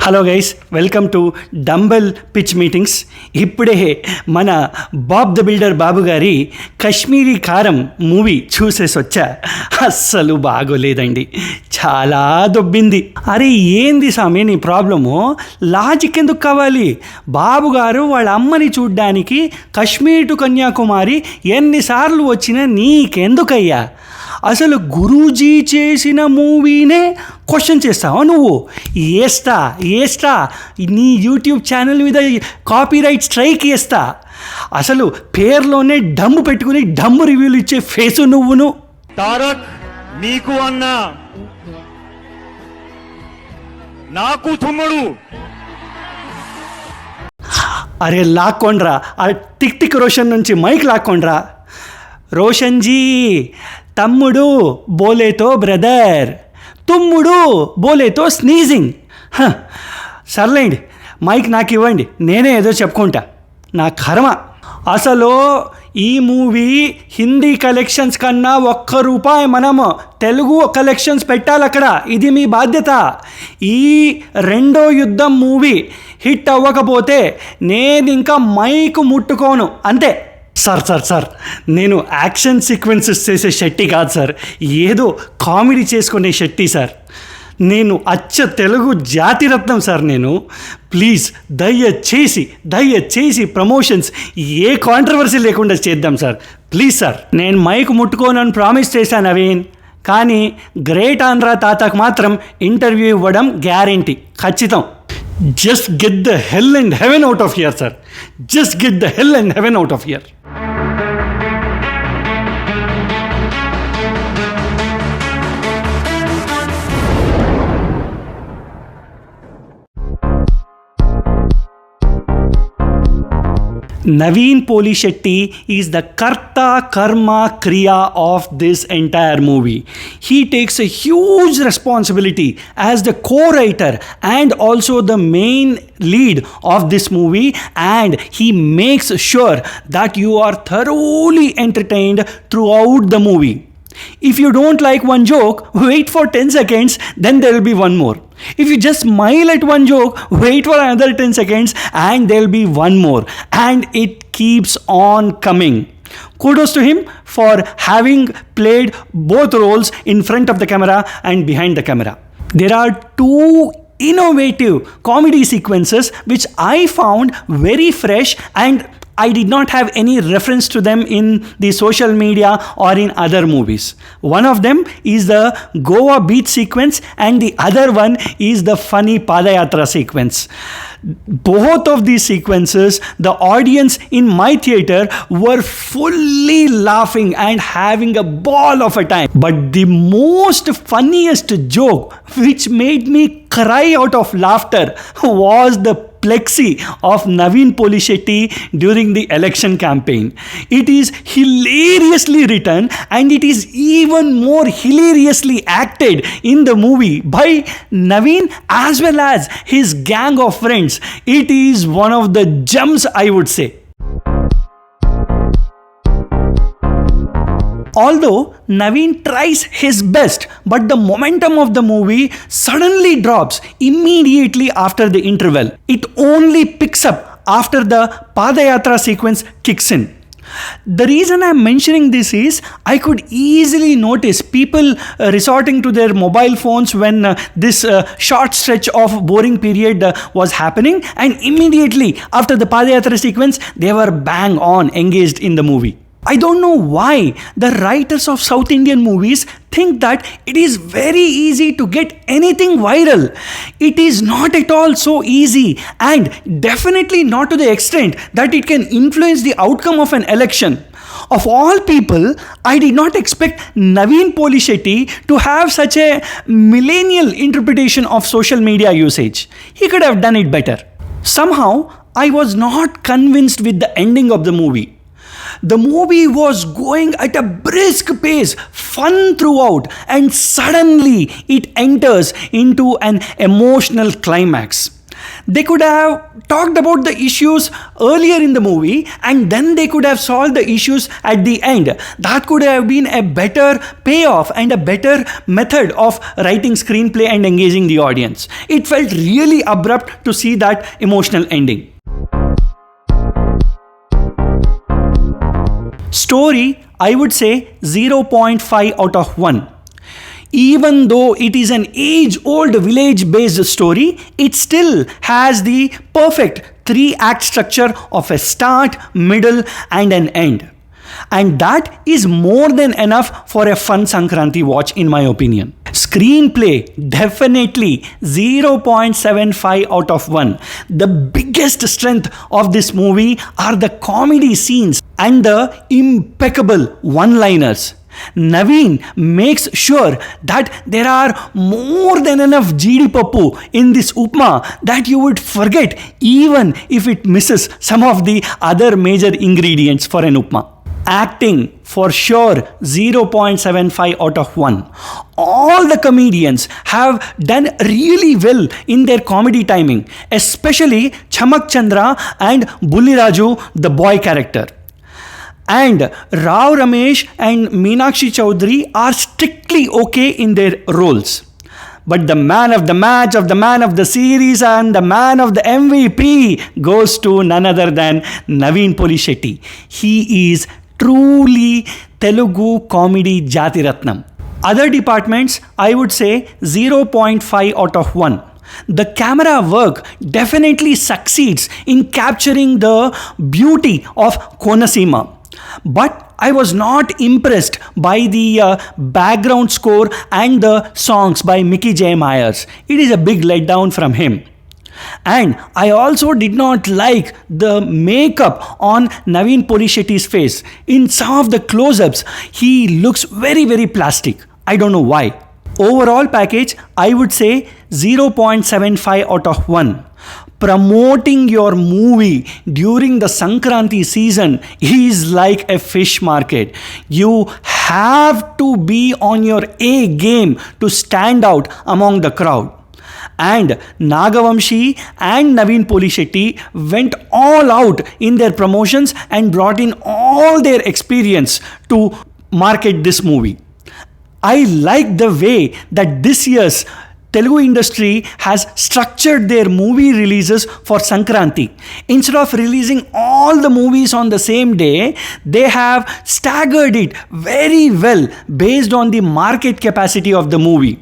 Hello guys, welcome to dumbbell pitch meetings. ఇప్పుడే మన Bob the builder బాబు గారి కాశ్మీరీ కారం మూవీ చూసేసి వచ్చా. అస్సలు బాగోలేదండి, చాలా దొబ్బింది. అరే ఏంది సామి నీ ప్రాబ్లము? లాజిక్ ఎందుకు కావాలి? బాబు గారు వాళ్ళ అమ్మని చూడ్డానికి కాశ్మీర్ టు కన్యాకుమారి ఎన్నిసార్లు వచ్చినా నీకెందుకయ్యా? అసలు గురూజీ చేసిన మూవీనే క్వశ్చన్ చేస్తావా నువ్వు? వేస్తా నీ యూట్యూబ్ ఛానల్ మీద కాపీరైట్ స్ట్రైక్ వేస్తా. అసలు పేర్లోనే డమ్ము పెట్టుకుని డమ్ము రివ్యూలు ఇచ్చే ఫేసు నువ్వును. తారక్ నీకు అన్నా, నాకు తుమ్ముడు. అరే లాక్కోండ్రా, ఆ టిక్ టిక్ రోషన్ నుంచి మైక్ లాక్కోండ్రా. రోషన్జీ, తమ్ముడు బోలేతో బ్రదర్, తుమ్ముడు బోలేతో స్నీజింగ్. సర్లేండి, మైక్ నాకు ఇవ్వండి, నేనే ఏదో చెప్పుకుంటా. నా కర్మ. అసలు ఈ మూవీ హిందీ కలెక్షన్స్ కన్నా ₹1 మనము తెలుగు కలెక్షన్స్ పెట్టాలి అక్కడ. ఇది మీ బాధ్యత. ఈ రెండో యుద్ధం మూవీ హిట్ అవ్వకపోతే నేను ఇంకా మైక్ ముట్టుకోను, అంతే. సార్ నేను యాక్షన్ సీక్వెన్సెస్ చేసే శెట్టి కాదు సార్, ఏదో కామెడీ చేసుకునే శెట్టి సార్. నేను అచ్చ తెలుగు జాతిరత్నం సార్ నేను. ప్లీజ్ దయచేసి ప్రమోషన్స్ ఏ కాంట్రవర్సీ లేకుండా చేద్దాం సార్, ప్లీజ్ సార్. నేను మైక్ ముట్టుకోనని ప్రామిస్ చేశాను నవీన్, కానీ గ్రేట్ ఆంధ్రా తాతకు మాత్రం ఇంటర్వ్యూ ఇవ్వడం గ్యారెంటీ, ఖచ్చితం. Just get the hell and heaven out of here, sir. Just get the hell and heaven out of here. Naveen Polishetty is the Karta Karma Kriya of this entire movie. He takes a huge responsibility as the co-writer and also the main lead of this movie, and he makes sure that you are thoroughly entertained throughout the movie. If you don't like one joke, wait for 10 seconds, then there will be one more. If you just smile at one joke, wait for another 10 seconds and there will be one more. And it keeps on coming. Kudos to him for having played both roles in front of the camera and behind the camera. There are two innovative comedy sequences which I found very fresh, and I did not have any reference to them in the social media or in other movies. One of them is the Goa beach sequence and the other one is the funny Padayatra sequence. Both of these sequences, the audience in my theater were fully laughing and having a ball of a time. But the most funniest joke which made me cry out of laughter was the plexi of Naveen Polishetty during the election campaign. It is hilariously written and it is even more hilariously acted in the movie by Naveen as well as his gang of friends. It is one of the gems, I would say. Although Naveen tries his best, but the momentum of the movie suddenly drops immediately after the interval. It only picks up after the Padayatra sequence kicks in. The reason I'm mentioning this is I could easily notice people resorting to their mobile phones when this short stretch of boring period was happening, and immediately after the Padayatra sequence they were bang on engaged in the movie. I don't know why the writers of South Indian movies think that it is very easy to get anything viral. It is not at all so easy, and definitely not to the extent that it can influence the outcome of an election. Of all people, I did not expect Naveen Polishetty to have such a millennial interpretation of social media usage. He could have done it better. Somehow, I was not convinced with the ending of the movie. The movie was going at a brisk pace, fun throughout, and suddenly it enters into an emotional climax. They could have talked about the issues earlier in the movie and then they could have solved the issues at the end. That could have been a better payoff and a better method of writing screenplay and engaging the audience. It felt really abrupt to see that emotional ending. Story, I would say 0.5 out of 1. Even though it is an age-old village-based story, it still has the perfect 3-act structure of a start, middle and an end. And that is more than enough for a fun Sankranti watch in my opinion. Screenplay, definitely 0.75 out of 1. The biggest strength of this movie are the comedy scenes and the impeccable one-liners. Naveen makes sure that there are more than enough GD Pappu in this upma that you would forget even if it misses some of the other major ingredients for an upma. Acting, for sure, 0.75 out of 1. All the comedians have done really well in their comedy timing, especially Chamak Chandra and Bulli Raju, the boy character. And Rao Ramesh and Meenakshi Chaudhary are strictly okay in their roles. But the man of the match, of the man of the series and the man of the MVP goes to none other than Naveen Polishetty. He is truly Telugu comedy Jatiratnam. Other departments, I would say 0.5 out of 1. The camera work definitely succeeds in capturing the beauty of Konasima. But I was not impressed by the background score and the songs by Mickey J. Myers. It is a big letdown from him. And I also did not like the makeup on Naveen Polishetty's face. In some of the close-ups, he looks very plastic. I don't know why. Overall package, I would say 0.75 out of 1. Promoting your movie during the Sankranti season is like a fish market. You have to be on your A game to stand out among the crowd. And Nagavamshi and Naveen Polishetty went all out in their promotions and brought in all their experience to market this movie. I like the way that this year's Telugu industry has structured their movie releases for Sankranti. Instead of releasing all the movies on the same day, they have staggered it very well based on the market capacity of the movie.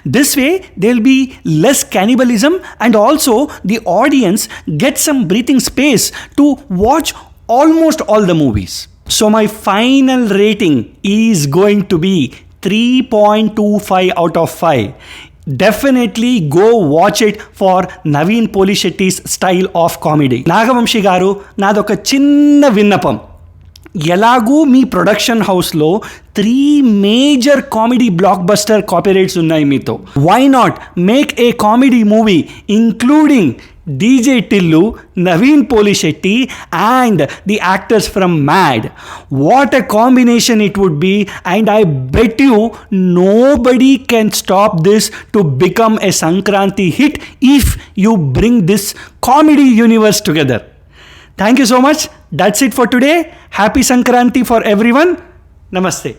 This way, there will be less cannibalism and also the audience gets some breathing space to watch almost all the movies. So my final rating is going to be 3.25 out of 5. Definitely go watch it for Naveen Polishetty's style of comedy. Nagavamshi garu, nadoka chinna vinnapam. ఎలాగూ మీ production హౌస్లో 3 major comedy block buster copyrights ఉన్నాయి మీతో. Why not make a comedy movie including DJ Tillu, Naveen Polishetty and the actors from Mad. What a combination it would be, and I bet you nobody can stop this to become a Sankranti hit if you bring this comedy universe together. Thank you so much. That's it for today. Happy Sankranti for everyone. Namaste.